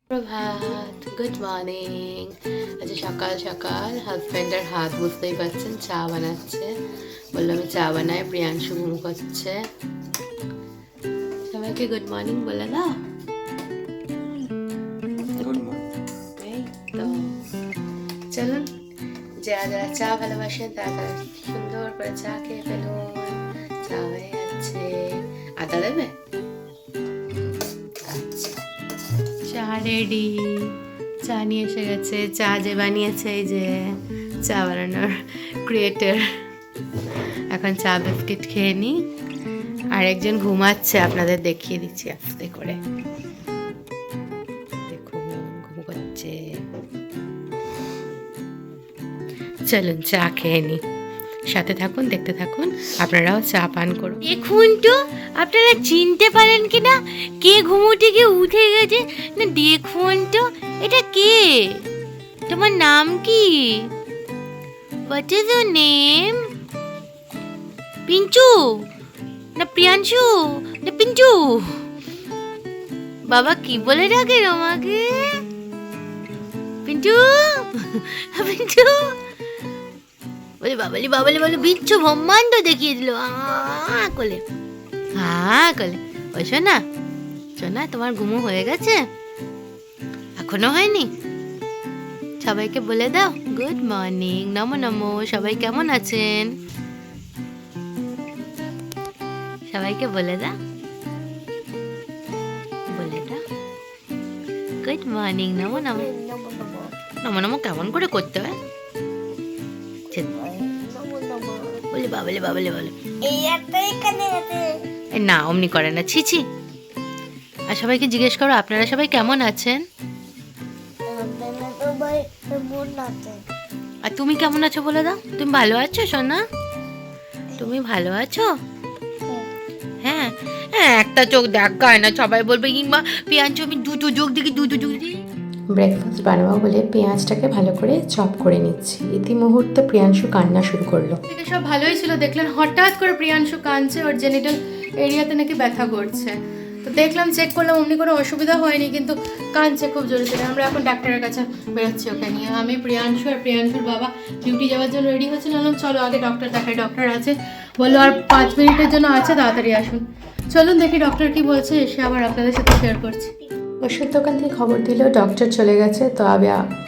প্রভাত, good morning. আচ্ছা, সকাল সকাল হাজব্যান্ডের হাত বুঝতেই পারছেন, চা বানাচ্ছে। বললো আমি চা বানাই, প্রিয়াংশু ঘুম করছে। সবাইকে গুড মর্নিং বলে দাও। এই তো, চলুন যারা যারা চা ভালোবাসেন তারা সুন্দর করে চা খেয়ে ফেলুন। চা হয়ে যাচ্ছে। আদা দেবে? চা রেডি। চা নিয়ে এসে গেছে। চা যে বানিয়েছে এই যে চা বানানোর ক্রিয়েটর। এখন চা বিস্কিট খেয়ে নি। আর একজন ঘুমাচ্ছে, আপনাদের দেখিয়ে দিচ্ছি আস্তে করে। দেখুন ঘুম করছে। চলুন চা খেয়ে নি, সাথে থাকুন, দেখতে থাকুন, আপনারাও চা পান করুন। দেখুন তো আপনারা চিনতে পারেন কিনা কে ঘুমো থেকে উঠে গেছে। না দেখুন তো এটা কে, তোমার নাম কি? What is your name? Pinchu না প্রিয়াংশু না পিঞ্চু? বাবা কি বলে ডাকে আমাকে? পিঞ্চু পিঞ্চু বলে বাবালি বাবালি বলে বিচ্ছু ব্রহ্মাণ্ড দেখিয়ে দিল কোলে। কোলে। ওই শোনা, শোনা তোমার ঘুমো হয়ে গেছে? এখনো হয়নি? সবাইকে বলে দাও গুড মর্নিং, নমো নমো। সবাই কেমন আছেন? সবাইকে বলে দাও, বলে দাও গুড মর্নিং, নমো নমো। নমো নমো কেমন করে করতে হয়? বলে বাবলে বাবলে বলে না, অমনি করে না, ছি ছি। আর সবাইকে জিজ্ঞেস করো আপনারা সবাই কেমন আছেন? আর তুমি কেমন আছো বলে দাও। তুমি ভালো আছো সোনা? তুমি ভালো আছো? হ্যাঁ হ্যাঁ, একটা চোখ দেখায় না, সবাই বলবে কিংবা পিয়াঞ্চু আমি দুটো চোখ দেখি, দুটো চোখ দেখি। ব্রেকফাস্ট বানাবো বলে পেঁয়াজটাকে ভালো করে চপ করে নিচ্ছি। ইতি মুহূর্তে প্রিয়াংশু কান্না শুরু করলো। থেকে সব ভালোই ছিল, দেখলেন হঠাৎ করে প্রিয়াংশু কাঁদছে, ওর জেনিটাল এরিয়াতে নাকি ব্যথা করছে। তো দেখলাম, চেক করলাম, অমনি কোনো অসুবিধা হয়নি, কিন্তু কাঁদছে খুব জোরে জোরে। আমরা এখন ডাক্তারের কাছে বেরোচ্ছি ওকে নিয়ে। আমি প্রিয়াংশু আর প্রিয়াংশুর বাবা ডিউটি যাওয়ার জন্য রেডি হচ্ছে। বললাম চলো আগে ডক্টর দেখাই, ডক্টর আছে বললো আর 5 মিনিটের জন্য আছে, তাড়াতাড়ি আসুন। চলুন দেখি ডক্টর কি বলছে, এসে আবার আপনাদের সাথে শেয়ার করছি। ওষুধ দোকান থেকে খবর দিল ডক্টর চলে গেছে। তো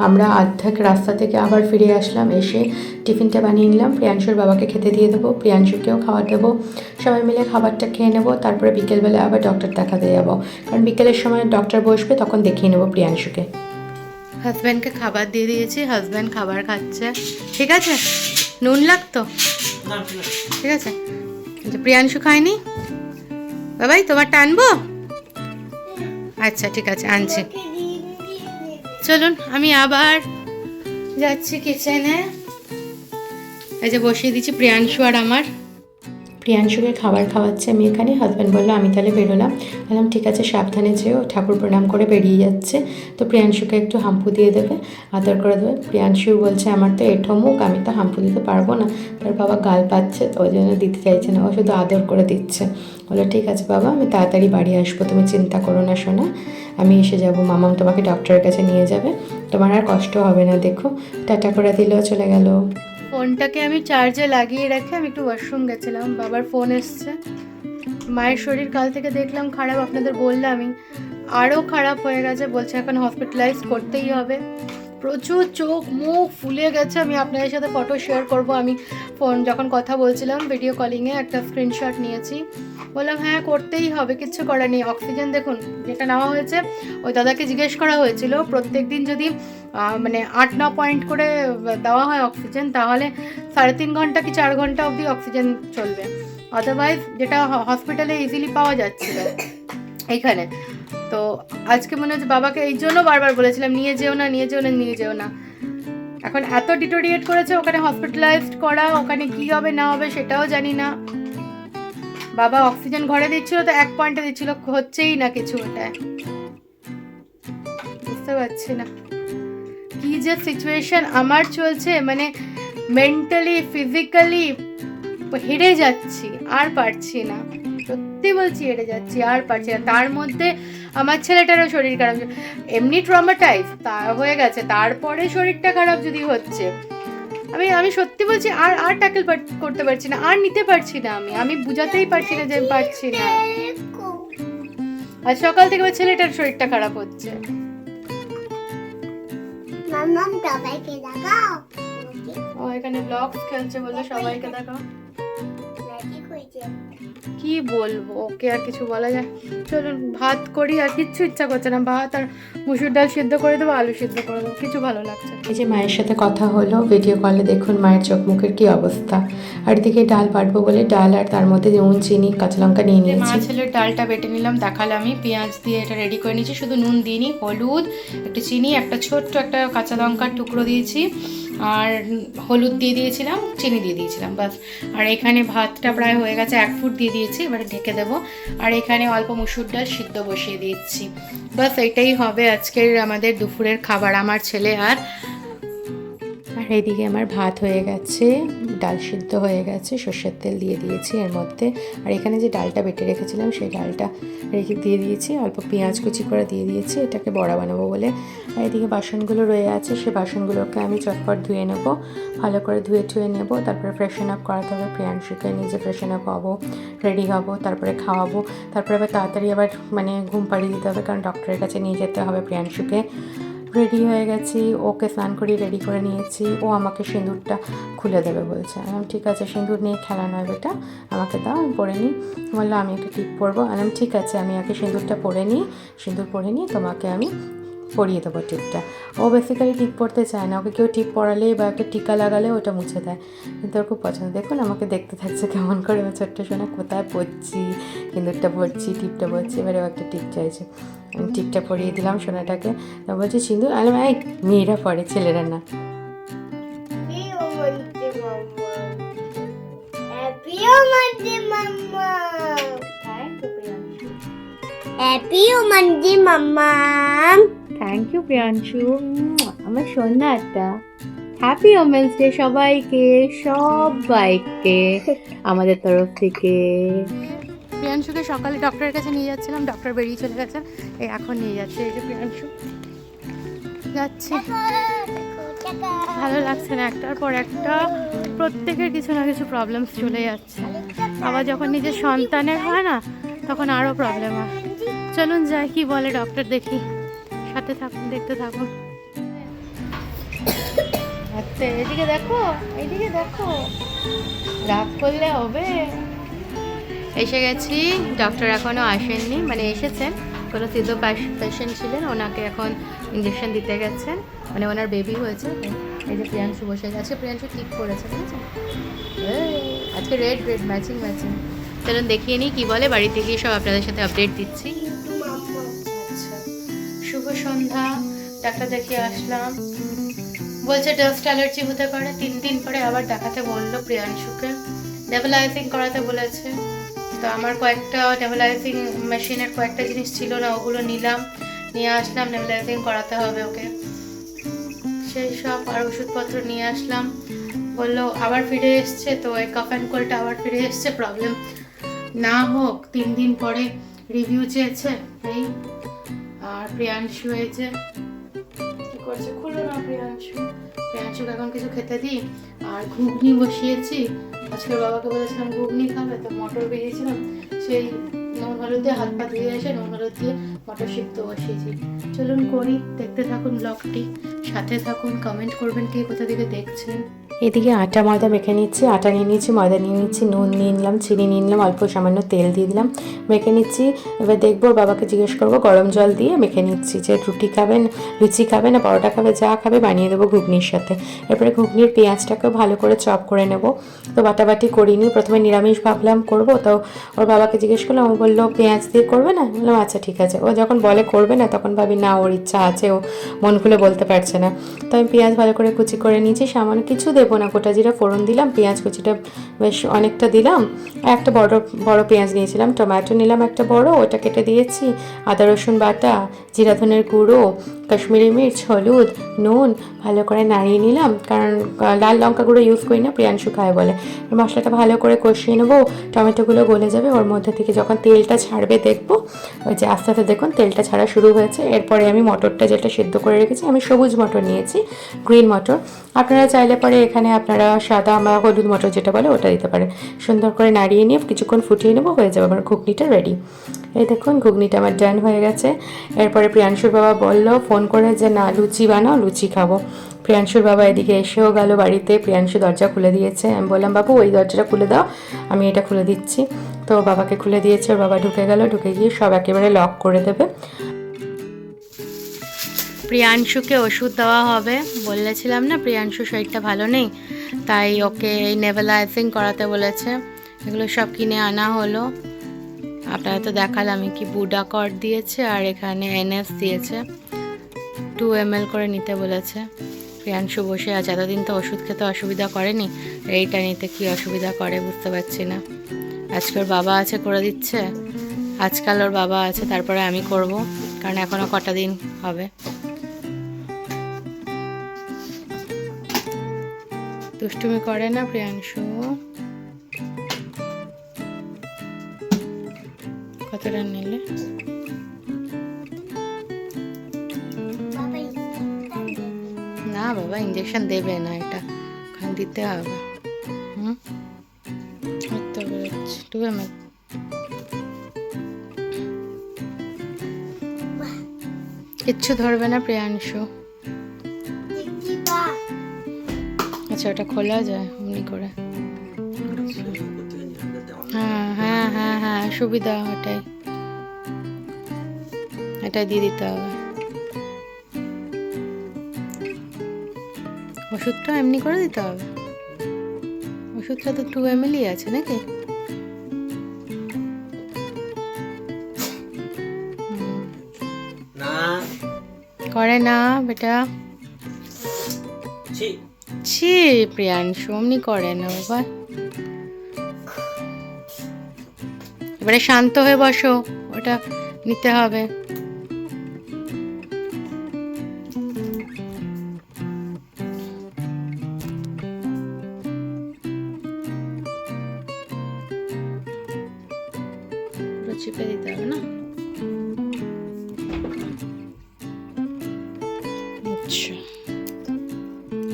আমরা অর্ধেক রাস্তা থেকে আবার ফিরে আসলাম। এসে টিফিনটা বানিয়ে নিলাম, প্রিয়াংশুর বাবাকে খেতে দিয়ে দেবো, প্রিয়াংশুকেও খাবার দেবো। সবাই মিলে খাবারটা খেয়ে নেবো। তারপরে বিকেলবেলা আবার ডক্টর দেখাতে যাবো, কারণ বিকেলের সময় ডক্টর বসবে, তখন দেখিয়ে নেবো প্রিয়াংশুকে। হাজব্যান্ডকে খাবার দিয়ে দিয়েছি, হাজব্যান্ড খাবার খাচ্ছে। ঠিক আছে, নুন লাগতো? ঠিক আছে। প্রিয়াংশু খায়নি? বাবাই তোমার টানবো? আচ্ছা ঠিক আছে, আনছি। চলুন আমি আবার যাচ্ছি কিচেনে। এই যে বসিয়ে দিচ্ছি প্রিয়াংশু আর আমার। প্রিয়াংশুকে খাবার খাওয়াচ্ছে আমি এখানে। হাজব্যান্ড বললো আমি তাহলে বেরোলাম। বললাম ঠিক আছে, সাবধানে যেও। ঠাকুর প্রণাম করে বেরিয়ে যাচ্ছে। তো প্রিয়াংশুকে একটু হাম্পু দিয়ে দেবে, আদর করে দেবে। প্রিয়াংশু বলছে আমার তো এঁঠো মুখ, আমি তো হাম্পু দিতে পারবো না। তার বাবা গাল পাচ্ছে, তো ওই জন্য দিতে চাইছে না, ও শুধু আদর করে দিচ্ছে। বললো ঠিক আছে বাবা, আমি তাড়াতাড়ি বাড়ি আসবো, তুমি চিন্তা করো না সোনা, আমি এসে যাবো। মামাম তোমাকে ডক্টরের কাছে নিয়ে যাবে, তোমার আর কষ্ট হবে না। দেখো, টাটা করে দিলেও চলে গেল। ফোনটাকে আমি চার্জে লাগিয়ে রেখে আমি একটু ওয়াশরুম গেছিলাম, বাবার ফোন এসছে। মায়ের শরীর কাল থেকে দেখলাম খারাপ, আপনাদের বললামই, আরও খারাপ হয়ে গেছে। বলছে এখন হসপিটালাইজ করতেই হবে। প্রচুর চোখ মুখ ফুলে গেছে। আমি আপনাদের সাথে ফটো শেয়ার করব। আমি ফোন যখন কথা বলছিলাম ভিডিও কলিংয়ে একটা স্ক্রিনশট নিয়েছি। বললাম হ্যাঁ করতেই হবে, কিচ্ছু করার নেই। অক্সিজেন দেখুন যেটা নেওয়া হয়েছে, ওই দাদাকে জিজ্ঞেস করা হয়েছিল প্রত্যেক দিন যদি মানে 8-9 পয়েন্ট করে দেওয়া হয় অক্সিজেন, তাহলে 3.5 ঘন্টা কি 4 ঘন্টা অবধি অক্সিজেন চলবে। আদারওয়াইজ যেটা হসপিটালে ইজিলি পাওয়া যাচ্ছিল এইখানে। তো আজকে মনে হচ্ছে বাবাকে এই জন্য বারবার বলেছিলাম নিয়ে যেও না, নিয়ে যেও না, নিয়ে যেও না। এখন এত ডিটোরিয়েট করেছে, ওখানে হসপিটালাইজড করা, ওখানে কি হবে না হবে সেটাও জানি না। বাবা অক্সিজেন ঘরে দিচ্ছিল তো 1 পয়েন্টে দিচ্ছিল, হচ্ছেই না কিছু। ওটা বুঝতে পারছি না কি যে সিচুয়েশন আমার চলছে, মানে মেন্টালি ফিজিক্যালি হেরে যাচ্ছি, আর পারছি না। সত্যি বলছি হেরে যাচ্ছি, আর পারছি না। তার মধ্যে আমার ছেলেটারও শরীর খারাপ, এমনি ট্রমাটাইজ তা হয়ে গেছে, তারপরে শরীরটা খারাপ যদি হচ্ছে, আমি সত্যি বলছি আর ট্যাকেল করতে পারছি না, আর নিতে পারছি না, আমি বুঝাতেই পারছি না যে আমি পারছি না। আজ সকাল থেকে আমার ছেলেটার শরীরটা খারাপ হচ্ছে। ও এখানে ব্লগস খেলছে বলে সবাইকে দেখাও। কি বলবো, ওকে আর কিছু বলা যায়? চলুন ভাত করি, আর কিচ্ছু ইচ্ছা করছে না, ভাত আর মুসুর ডাল সিদ্ধ করে দেবো, আলু সিদ্ধ করে দেবো, কিছু ভালো লাগছে না। এই যে মায়ের সাথে কথা হলো ভিডিও কলে, দেখুন মায়ের চোখ মুখের কি অবস্থা। আর এদিকে ডাল বাটবো বলে ডাল আর তার মধ্যে নুন চিনি কাঁচা লঙ্কা নিয়ে নিয়েছি। মা ছেলের ডালটা বেটে নিলাম, দেখালাম আমি পেঁয়াজ দিয়ে এটা রেডি করে নিয়েছি, শুধু নুন দিইনি, হলুদ, একটু চিনি, একটা ছোট্ট একটা কাঁচা লঙ্কার টুকরো দিয়েছি, আর হলুদ দিয়ে দিয়েছিলাম, চিনি দিয়ে দিয়েছিলাম, বাস। আর এখানে ভাতটা প্রায় হয়ে গেছে, 1 ফুট দিয়ে দিয়েছি, এবারে ঢেকে দেবো। আর এখানে অল্প মুসুর ডাল সিদ্ধ বসিয়ে দিচ্ছি, বাস এটাই হবে আজকের আমাদের দুপুরের খাবার, আমার ছেলে আর এইদিকে আমার ভাত হয়ে গেছে, ডাল সিদ্ধ হয়ে গেছে, সর্ষের তেল দিয়ে দিয়েছি এর মধ্যে। আর এখানে যে ডালটা বেটে রেখেছিলাম সেই ডালটা রেখে দিয়ে দিয়েছি, অল্প পেঁয়াজ কুচি করে দিয়ে দিয়েছি, এটাকে বড়া বানাবো বলে। আর এদিকে বাসনগুলো রয়ে আছে, সে বাসনগুলোকে আমি চটপট ধুয়ে নেবো, ভালো করে ধুয়ে নেবো, তারপরে ফ্রেশন আপ করাতে হবে প্রিয়াংশুকে, নিজে ফ্রেশন আপ হবো, রেডি হবো, তারপরে খাওয়াবো, তারপরে আবার তাড়াতাড়ি আবার ঘুম পাড়িয়ে দিতে হবে, কারণ ডক্টরের কাছে নিয়ে যেতে হবে প্রিয়াংশুকে। রেডি হয়ে গেছি, ওকে স্নান করিয়ে রেডি করে নিয়েছি, ও আমাকে সিঁদুরটা খুলে দেবে বলছে। ঠিক আছে, সিঁদুর নিয়ে খেলা নয় বেটা, আমাকে দাও, আমি পরে নিই। বললো আমি একটা টিপ পরবো, ঠিক আছে, আমি আগে সিঁদুরটা পরে নিই, সিঁদুর পরে নিই, তোমাকে আমি পরিয়ে দেবো টিপটা। ও বেসিক্যালি টিপ পরতে চায় না, ওকে কেউ টিপ পরালে বা একটা টিকা লাগালে ওটা মুছে দেয়, কিন্তু ওর খুব পছন্দ। দেখুন আমাকে দেখতে থাকছে কেমন করে, আমার ছোট্ট সোনা কোথায় পরছি, সিঁদুরটা পরছি, টিপটা পরছি, এবারে ও একটা টিপ চাইছে, আমি টিপটা পরিয়ে দিলাম সোনাটাকে। তা বলছি সিঁদুর, এই মেয়েরা পরে, ছেলেরা না। থ্যাংক ইউ প্রিয়াংশু, আমার সোনাটা। হ্যাপি ওমেন্স ডে সবাইকে, আমাদের তরফ থেকে। প্রিয়াংশুকে সকালে ডক্টরের কাছে নিয়ে যাচ্ছিলাম, ডক্টর বেরিয়ে চলে গেছে, এই এখন নিয়ে যাচ্ছে, এই যে প্রিয়াংশু যাচ্ছে। ভালো লাগছে না, একটার পর একটা প্রত্যেকের কিছু না কিছু প্রবলেমস চলে যাচ্ছে, আবার যখন নিজের সন্তানের হয় না তখন আরও প্রবলেম হয়। চলুন যাই, কি বলে ডক্টর, দেখি, সাথে থাকুন, দেখতে থাকুন। আচ্ছা এদিকে দেখো, এইদিকে দেখো, রাগ করলে হবে। এসে গেছি, ডক্টর এখনও আসেননি, এসেছেন, কোনো সিদ্ধ পেশেন্ট ছিলেন, ওনাকে এখন ইঞ্জেকশন দিতে গেছেন, ওনার বেবি হয়েছে। এই যে প্রিয়াংশু বসে গেছে, প্রিয়াংশু ঠিক করেছে, ঠিক আছে, আজকে রেড ম্যাচিং। চলুন দেখিয়ে নিই কি বলে, বাড়িতে গিয়ে সব আপনাদের সাথে আপডেট দিচ্ছি। আচ্ছা, শুভ সন্ধ্যা, ডাক্তার দেখিয়ে আসলাম, বলছে ডাস্ট অ্যালার্জি হতে পারে, 3 দিন পরে আবার দেখাতে বললো প্রিয়াংশুকে, নেবুলাইজিং করাতে বলেছে। তো আমার কয়েকটা নেবুলাইজিং মেশিনের কয়েকটা জিনিস ছিল না, ওগুলো নিয়ে আসলাম, নেবুলাইজিং করাতে হবে ওকে, সেই সব। আর ওষুধপত্র নিয়ে আসলাম, বললো আবার ফিরে এসছে, তো এই কাফ অ্যান্ড কোল্ডটা আবার ফিরে এসছে, প্রবলেম না হোক, 3 দিন পরে রিভিউ চেয়েছে এই। আর প্রিয়াংশু এই যে কি করছে, খুলো না প্রিয়াংশুকে এখন কিছু খেতে দিই। আর ঘুগনি বসিয়েছি, আজকে বাবাকে বলেছিলাম ঘুগনি খাবে, তো মটর বেরিয়েছিলাম, সেই নুন হলুদ দিয়ে হাত পা ধুয়ে এসে নুন হলুদ দিয়ে মটর সিদ্ধ বসিয়েছি। চলুন করি, দেখতে থাকুন ব্লগটি, সাথে থাকুন, কমেন্ট করবেন কে কোথা থেকে দেখছেন। এদিকে আটা ময়দা মেখে নিচ্ছি, আটা নিয়ে নিচ্ছি, ময়দা নিয়ে নিচ্ছি, নুন নিয়ে নিলাম, চিনি নিয়ে নিলাম, অল্প সামান্য তেল দিয়ে দিলাম, মেখে নিচ্ছি। এবার দেখবো, বাবাকে জিজ্ঞেস করবো, গরম জল দিয়ে মেখে নিচ্ছি, যে রুটি খাবেন, লুচি খাবে না পরোটা খাবে, যা খাবে বানিয়ে দেবো ঘুগনির সাথে। এরপরে ঘুগনির পেঁয়াজটাকেও ভালো করে চপ করে নেব, তো বাটাবাটি করিনি, প্রথমে নিরামিষ ভাবলাম করবো, তো ওর বাবাকে জিজ্ঞেস করলাম, ও বললো পেঁয়াজ দিয়ে করবে না, বললাম আচ্ছা ঠিক আছে। ও যখন বলে করবে না তখন ভাবি না ওর ইচ্ছা আছে, ও মন খুলে বলতে পারছে না। তো আমি পেঁয়াজ ভালো করে কুচি করে নিয়েছি, সামান্য কিছু দেবো না, গোটা জিরা ফোড়ন দিলাম, পেঁয়াজ কুচিটা বেশ অনেকটা দিলাম, একটা বড় পেঁয়াজ নিয়েছিলাম, টমেটো নিলাম একটা বড়, ওটা কেটে দিয়েছি, আদা রসুন বাটা, জিরা ধনের গুঁড়ো, কাশ্মীরি মির্চ, হলুদ, নুন ভালো করে নাড়িয়ে নিলাম, কারণ লাল লঙ্কা গুঁড়ো ইউজ করি না, প্রিয়াংশু খায় বলে। মশলাটা ভালো করে কষিয়ে নেবো, টমেটোগুলো গলে যাবে, ওর মধ্যে থেকে যখন তেলটা ছাড়বে দেখবো, ওই যে আস্তে আস্তে দেখুন তেলটা ছাড়া শুরু হয়েছে। এরপরে আমি মটরটা যেটা সেদ্ধ করে রেখেছি, আমি সবুজ মটর নিয়েছি, গ্রিন মটর। আপনারা চাইলে পরে এখানে আপনারা সাদা বা হলুদ মটর যেটা বলে ওটা দিতে পারেন। সুন্দর করে নাড়িয়ে নিয়ে কিছুক্ষণ ফুটিয়ে নেবো, হয়ে যাবে আমার ঘুগনিটা রেডি। এই দেখুন ঘুগনিটা আমার ডান হয়ে গেছে। এরপরে প্রিয়াংশুর বাবা বললো ফোন করে যে না লুচি বানাও, লুচি খাবো। প্রিয়াংশুর বাবা এদিকে এসেও গেল বাড়িতে, প্রিয়াংশু দরজা খুলে দিয়েছে। আমি বললাম বাবু ওই দরজাটা খুলে দাও, আমি এটা খুলে দিচ্ছি। তো বাবাকে খুলে দিয়েছে, ওর বাবা ঢুকে গেল, ঢুকে গিয়ে সব একেবারে লক করে দেবে। প্রিয়াংশুকে ওষুধ দেওয়া হবে, বলেছিলাম না প্রিয়াংশু শরীরটা ভালো নেই, তাই ওকে এই নেভেলাইজিং করাতে বলেছে। এগুলো সব কিনে আনা হলো, আপনারা তো দেখালাম কি বুডাকট দিয়েছে আর এখানে এনএস দিয়েছে, 2 ml করে নিতে বলেছে। প্রিয়াংশু বসে আছে, এতদিন তো ওষুধ খেতে অসুবিধা করেনি, এইটা নিতে কি অসুবিধা করে বুঝতে পারছি না। আজকে ওর বাবা আছে করে দিচ্ছে, আজকাল ওর বাবা আছে, তারপরে আমি করব, কারণ এখনও কটা দিন হবে। দুষ্টুমি করে না প্রিয়াংশু? কতটা নিলে? না বাবা ইঞ্জেকশন দেবে না, এটা ওখানে দিতে হবে। তো বেরোচ্ছে 2 ml। কিচ্ছু ধরবে না প্রিয়াংশু। আচ্ছা ওটা খোলা যায় অমনি করে? হ্যাঁ হ্যাঁ হ্যাঁ হ্যাঁ সুবিধা, এটাই দিয়ে দিতে হবে। ওষুধটা এমনি করে দিতে হবে, ওষুধটা তো 2 ml আছে নাকি? করে না বেটা, ছি প্রিয়াংশু অমনি করে না বাবা। এবারে শান্ত হয়ে বসো, ওটা নিতে হবে। চিপে দিতে হবে না? আচ্ছা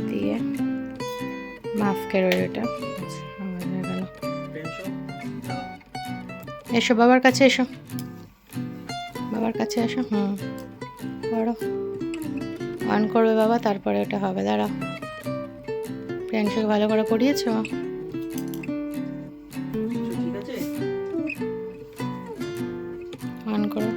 দিয়ে মাস্কের ওটা এসো, বাবার কাছে এসো, বাবার কাছে এসো। করো, অন করবে বাবা, তারপরে ওটা হবে। দাঁড়াও, প্রিয়াংশুকে ভালো করে করিয়েছো? অন করো।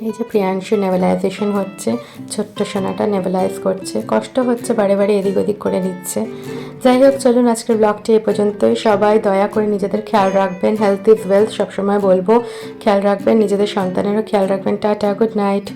এই যে প্রিয়াংশু নেভেলাইজেশন হচ্ছে, ছোট্ট সোনাটা নেভেলাইজ করছে, কষ্ট হচ্ছে, বারে বারে এদিক ওদিক করে নিচ্ছে। যাই হোক চলুন আজকের ব্লগটি এ পর্যন্তই। সবাই দয়া করে নিজেদের খেয়াল রাখবেন, হেলথ ইজ ওয়েলথ সবসময় বলবো, খেয়াল রাখবেন, নিজেদের সন্তানেরও খেয়াল রাখবেন। Tata, good night.